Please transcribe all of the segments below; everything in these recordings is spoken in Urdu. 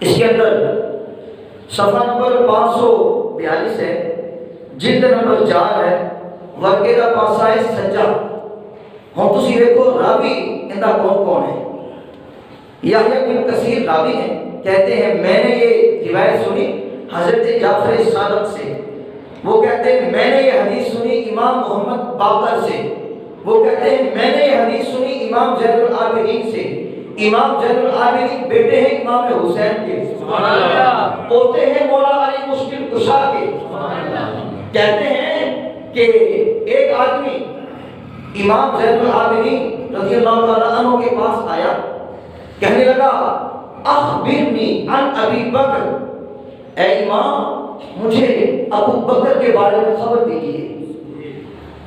اس کے اندر صفحہ نمبر 542 ہے، جلد نمبر 4 ہے، ورقے کا پاسا ہے سجا۔ ہم تسی دیکھو راوی اندہ کون کون ہے؟ یحییٰ بن کثیر راوی ہیں، کہتے ہیں میں نے یہ روایت سنی حضرت جعفر صادق سے، وہ کہتے ہیں میں نے یہ حدیث سنی امام محمد باقر سے، وہ کہتے ہیں میں نے یہ حدیث سنی امام زین العابدین سے۔ امام زین العابدین بیٹے ہیں امام حسین کے، پوتے ہیں مولا علی مشکل کشا کے۔ کہتے ہیں کہ ایک آدمی امام زین العابدین رضی اللہ تعالیٰ عنہ کے پاس آیا، کہنے لگا اخبرنی عن ابی بکر، اے امام مجھے ابو بکر کے بارے میں خبر دیجیے۔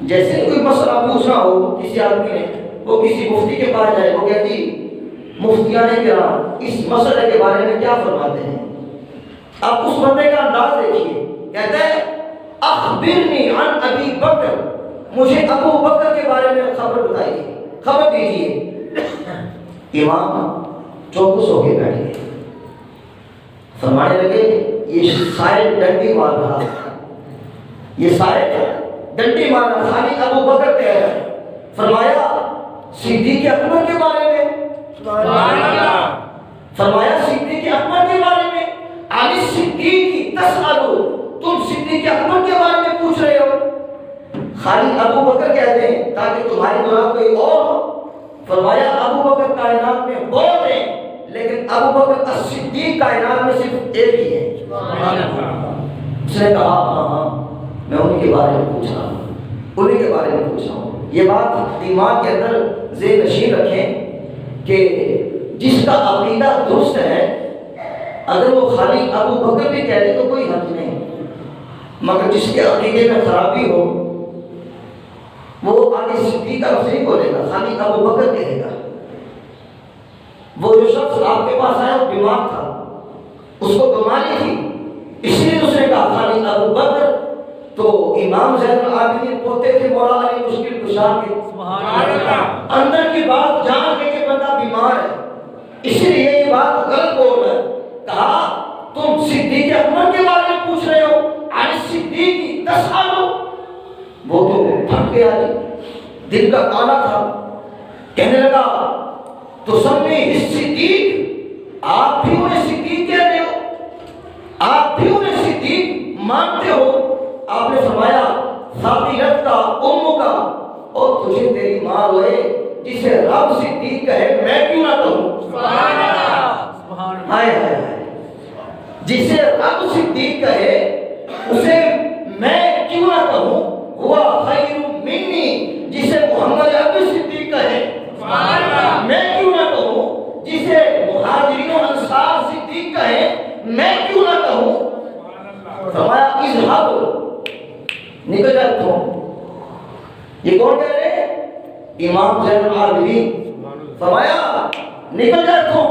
جیسے کوئی مسئلہ پوچھنا ہو کسی آدمی نے، وہ کسی مفتی کے پاس جائے، وہ کہتی مفتیان کرام اس مسئلے کے بارے میں کیا فرماتے ہیں؟ اب اس بندے کا انداز دیکھیے، کہتا ہے اخبرنی عن ابی بکر، مجھے ابو بکر کے بارے میں خبر بتائیے، خبر دیجیے۔ امام چوکس ہو کے بیٹھ گئے، فرمانے لگے یہ شاید ڈنڈی مار رہا، یہ شاید ڈنڈی مار رہا، خالی ابو بکر کہہ رہا ہے۔ فرمایا صدیق اکبر کے بارے میں، فرمایا صدیق اکبر کے بارے میں، علی صدیق تسألو، تم صدیق اکبر کے بارے میں پوچھ رہے ہو؟ خالی ابو بکر کہتے ہیں تاکہ تمہاری مراد کوئی اور ہو۔ فرمایا ابو بکر کائنات میں بہت ہیں، لیکن ابو بکر الصدیق کائنات میں صرف ایک ہی ہے۔ اس نے کہا ہاں میں ان کے بارے میں پوچھ رہا ہوں، انہیں کے بارے میں پوچھ رہا ہوں۔ یہ بات دماغ کے اندر ذہن نشین رکھیں کہ جس کا عقیدہ درست ہے اگر وہ خالی ابو بکر بھی کہہ دے تو کوئی حرج نہیں، مگر جس کے عقیدے میں خرابی ہو وہ آگے صدیق کا لفظ نہیں بولے گا، خالی ابو بکر کہے گا۔ وہ جو شخص آپ کے پاس آیا وہ بیمار تھا، اس کو بیماری تھی، اس لیے اس نے کہا خالی ابو بکر، تو امام زین العابدین پوتے تھے مولا علی مشکل کشا کے۔ اندر کی بات جان کے کہ بندہ بیمار ہے، اس لیے یہ بات غلط بول رہا ہے۔ کہا تم صدیق اکبر کے بارے میں پوچھ رہے ہو، علی صدیق تسألو، وہ تو پھٹ گیا، دل کا کانا تھا، کہنے لگا تو سمجھے صدیق، آپ بھی انہیں صدیق کہہ رہے ہو، آپ بھی انہیں صدیق مانتے ہو؟ آپ نے فرمایا ثابت کا ام کا، اور تجھے تیری ماں روئے جسے رب صدیق کہے میں کیوں نہ کہوں؟ سبحان اللہ، ہائے ہائے ہائے، جسے رب صدیق کہے اسے میں کیوں نہ کہوں؟ ہوا خیر منی، جسے محمد عبد صدیق کہے میں کیوں نہ کہوں؟ جسے مہاجرین و انصار صدیق کہے میں کیوں نہ کہوں؟ فرمایا اذهب، نکل جا تو۔ یہ کون کہہ رہے ہیں؟ امام زین العابدین۔ فرمایا نکل جا تو،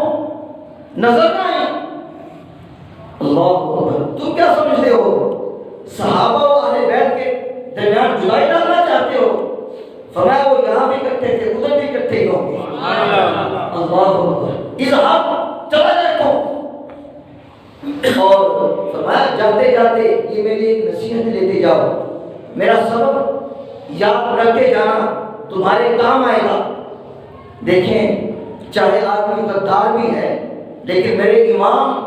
نظر نہ آئی۔ اللہ اکبر، تم کیا سمجھتے ہو صحابہ و اہل بیت کے درمیان جدائی ڈالنا چاہتے ہو؟ فرمایا وہ یہاں بھی اکٹھے تھے، ادھر بھی اکٹھے ہی ہوں گے۔ اللہ اکبر، اذهب، چلا جا تو۔ اور فرمایا جاتے جاتے یہ میری ایک نصیحت لیتے جاؤ، میرا سبب یاد رکھ کے جانا، تمہارے کام آئے گا۔ دیکھیں چاہے آدمی غدار بھی ہے لیکن میرے امام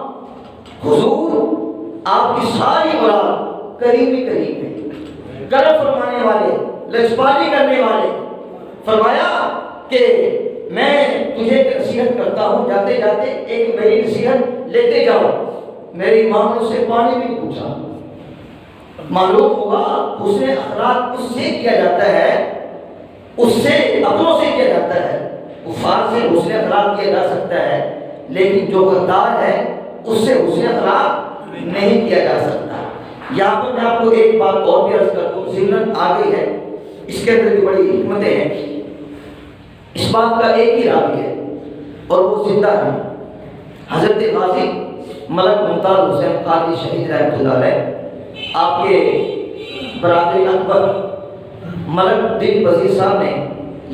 حضور آپ کی ساری مراد قریب ہی قریب ہے، کرم فرمانے والے، لجپالی کرنے والے۔ فرمایا کہ میں تجھے ایک نصیحت کرتا ہوں، جاتے جاتے ایک میری نصیحت لیتے جاؤ۔ میرے امام نے اس سے پانی بھی پوچھا، معلوم ہوگا حسن اخلاق اس سے کیا جاتا ہے، اس سے اپنوں سے کیا جاتا ہے، کفار سے حسن اخلاق کیا جا سکتا ہے لیکن جو غدار ہے اس سے حسن اخلاق نہیں کیا جا سکتا۔ یہاں پر میں آپ کو ایک بات اور بھی عرض کر دوں، ضمن آ گئی ہے، اس کے اندر بھی بڑی حکمتیں ہیں۔ اس بات کا ایک ہی راوی ہے اور وہ زندہ ہے، حضرت غازی ملک ممتاز حسین قادری شہید رحمۃ اللہ علیہ۔ آپ کے برادری اکبر ملک دل وزیر صاحب نے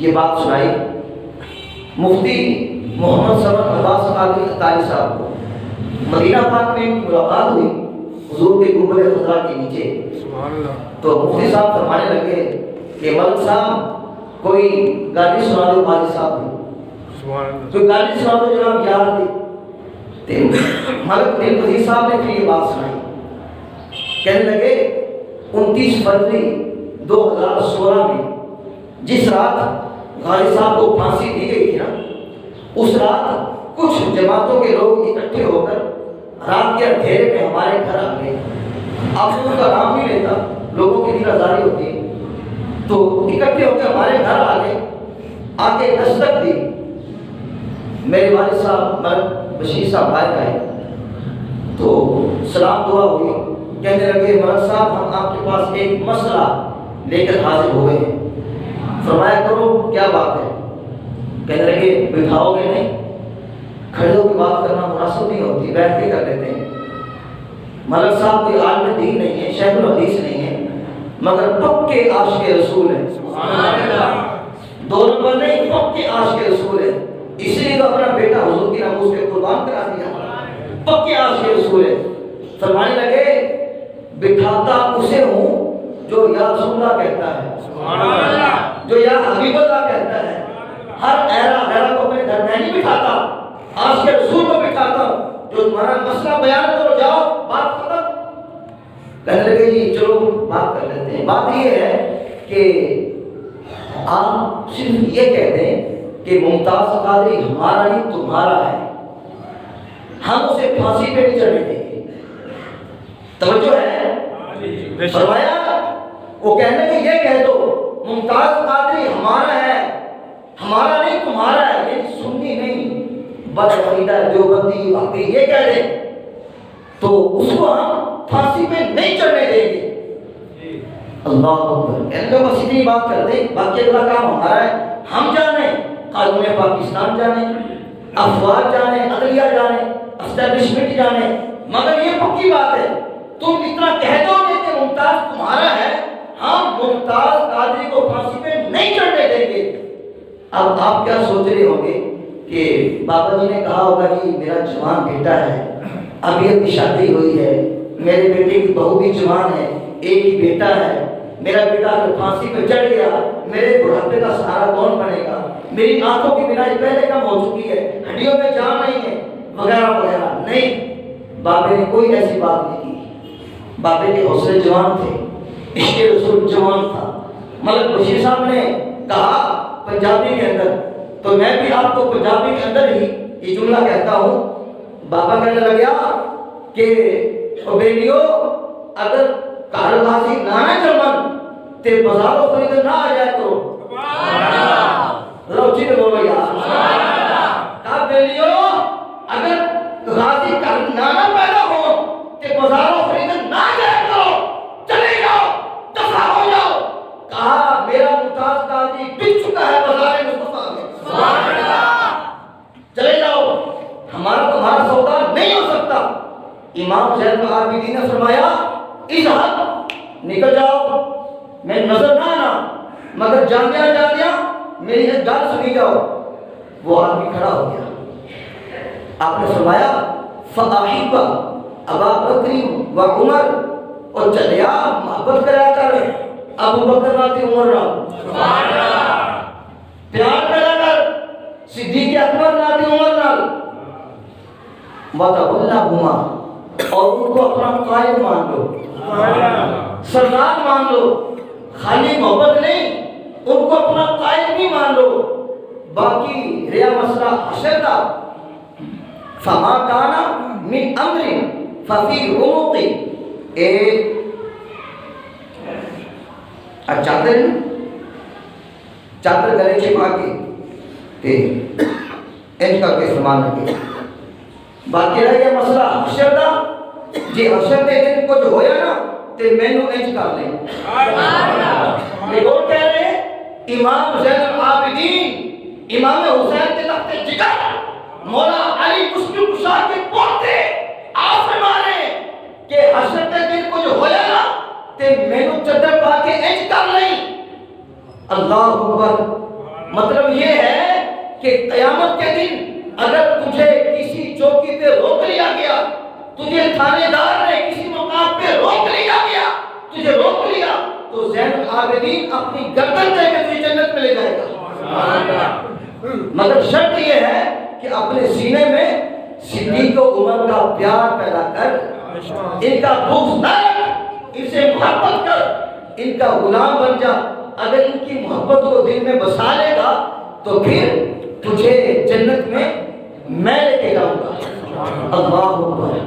یہ بات سنائی مفتی محمد صبر عباس قادری اطاری صاحب کو، مدینہ پاک میں ان کی ملاقات ہوئی حضور کے گنبد خضرا کے نیچے. تو مفتی صاحب فرمانے لگے کہ ملک صاحب کوئی گالی سنا دو قاضی صاحب نے, کوئی گالی سنا دو جناب یار دی. ملک دل پذیر صاحب نے پھر یہ بات سنائی. کہنے لگے 29 فروری 2016 میں جس رات غازی صاحب کو پھانسی دی گئی تھی نا, اس رات کچھ جماعتوں کے لوگ اکٹھے ہو کر رات کے اندھیرے میں ہمارے گھر آ گئے. آپ سے ان کا نام بھی لیتا, لوگوں کی دل آزاری ہوتی ہے, تو اکٹھے ہو کے ہمارے گھر آ گئے, آ کے دستک دی. میرے والد صاحب ملک بشیر صاحب باہر آئے تو سلام دعا ہوئی. کہنے لگے ملک صاحب ہم آپ کے پاس ایک مسئلہ لے کر حاضر ہو گئے ہیں. فرمایا کرو کیا بات ہے. کہنے لگے بٹھاؤ گے نہیں, کھڑے ہو کے بات کرنا مناسب نہیں ہوتی, بیٹھ کے کر لیتے ہیں. ملک صاحب کوئی عالم دین نہیں ہے, شیخ الحدیث نہیں ہے, مگر پکے عاشق رسول ہیں. دو نمبر نہیں, پکے عاشق رسول ہیں. اسی لیے تو اپنا بیٹا حضور کی ناموس پہ قربان کرا دیا. پکے عاشق رسول ہیں. فرمانے لگے بٹھاتا اسے ہوں جو یا رسول اللہ کہتا ہے, جو یا حبیب اللہ کہتا ہے. ہر ایرا غیرہ کو اپنے گھر میں نہیں بٹھاتا, عاشق رسول کو بٹھاتا ہوں. جو تمہارا مسئلہ بیان کرو, جاؤ بات ختم. کہنے لگے جی چلو بات کر لیتے ہیں. بات یہ ہے کہ آپ صرف یہ کہہ دیں کہ ممتاز قادری ہمارا نہیں تمہارا ہے, ہم اسے پھانسی پہ نہیں چڑھنے دیں گے. توجہ ہے. فرمایا وہ کہنے کہ یہ کہہ دو ممتاز قادری ہمارا ہے, ہمارا نہیں تمہارا ہے. یہ سنی نہیں, بدعقیدہ دیوبندی واقعی یہ کہہ دیں تو اس کو ہم پھانسی پہ نہیں چڑھنے دیں گے. اللہ اکبر. کہنے کہ بس اتنی بات کر دیں, باقی اگلا کام ہمارا ہے. ہم جانے قانون پاکستان جانے, افواج جانے, عدلیہ جانے, اسٹیبلشمنٹ جانے, مگر یہ پکی بات ہے تم اتنا کہہ دو گے کہ ممتاز تمہارا ہے, ہم ممتاز قادری کو پھانسی پہ نہیں چڑھنے دیں گے. اب آپ کیا سوچ رہے ہوں گے کہ بابا جی نے کہا ہوگا کہ میرا جوان بیٹا ہے, ابھی ابھی شادی ہوئی ہے, میرے بیٹے کی بہو بھی جوان ہے, ایک ہی بیٹا ہے, میرا بیٹا اگر پھانسی پہ چڑھ گیا میرے بڑھاپے کا سہارا کون بنے گا, میری آنکھوں کی بینائی پہلے کم ہو چکی ہے, ہڈیوں میں جان نہیں ہے, وغیرہ وغیرہ. نہیں, بابے نے کوئی ایسی بات نہیں کی. بابے کے حوصلے جوان تھے, عشق رسول جوان تھا. ملک بشیر صاحب نے کہا پنجابی کے اندر, تو میں بھی آپ کو پنجابی کے اندر ہی یہ جملہ کہتا ہوں. بابا کہنے لگیا کہ او بیلیو اگر کارغازی نانا چلمن تے بازاروں خرید نہ آ جائے کرو. روچی نے بولو یار, کہا بیلیو اگر غازی نانا پیدا ہو تے بازاروں خرید نہ آ جائے کرو, چلے جاؤ, دفع ہو جاؤ. کہا میرا ممتاز قادری بک چکا ہے بازار مصطفیٰ میں, چلے جاؤ, ہمارا تمہارا سودا نہیں ہو سکتا. امام زین العابدین نے فرمایا اذهب, نکل جاؤ, میں نظر نہ آنا, مگر جاندیا میری ایک گال سنی جاؤ. وہ آدمی کھڑا ہو گیا. آپ نے فرمایا فَأَحِبَّ ابا بکر و عمر, اور چلیا محبت کریا کر ابو بکر ناتی عمر نال, پیار کریا کر صدیق اکبر ناتی عمر نال. وَتَوَلَّهُمَا, اور ان کو اپنا قائد مان لو, سردار مان لو. خالی محبت نہیں, ان کو اپنا قائد بھی مان لو. باقی ریا مسئلہ حشر تھا. فما کانا من امر ففی عمق, ایک چادر گلے چھپا کے ان کا کے سامان رکھے. باقی رہ گیا مسئلہ حشر کا. جی حشر کے دن کچھ ہویا نا تے مینو انج کر لیں. لیکن کہہ رہے امام زین العابدین, امام حسین کے تخت جگر, مولا علی مسلم کشا کے پوتے آپ فرمانے کہ حشر کے دن کچھ ہویا نا تے مینو چادر پا کے انج کر لیں. اللہ اکبر. مطلب یہ ہے کہ قیامت کے دن اگر تجھے کسی چوکی پہ روک لیا گیا، تجھے تھانے دار نے کسی مقام پہ روک لیا گیا، تجھے روک لیا، تو زین العابدین اپنی گردن دے کے تجھے جنت میں لے جائے گا، مگر شرط یہ ہے کہ اپنے سینے میں صدیق و عمر کا پیار پیدا کر، ان کا بغض نہ رکھ، ان سے محبت کر، ان کا غلام بن جا۔ اگر ان کی محبت کو دل میں بسا لے گا تو پھر تجھے جنت میں میں لے کے جاؤں گا۔ اللہ اکبر۔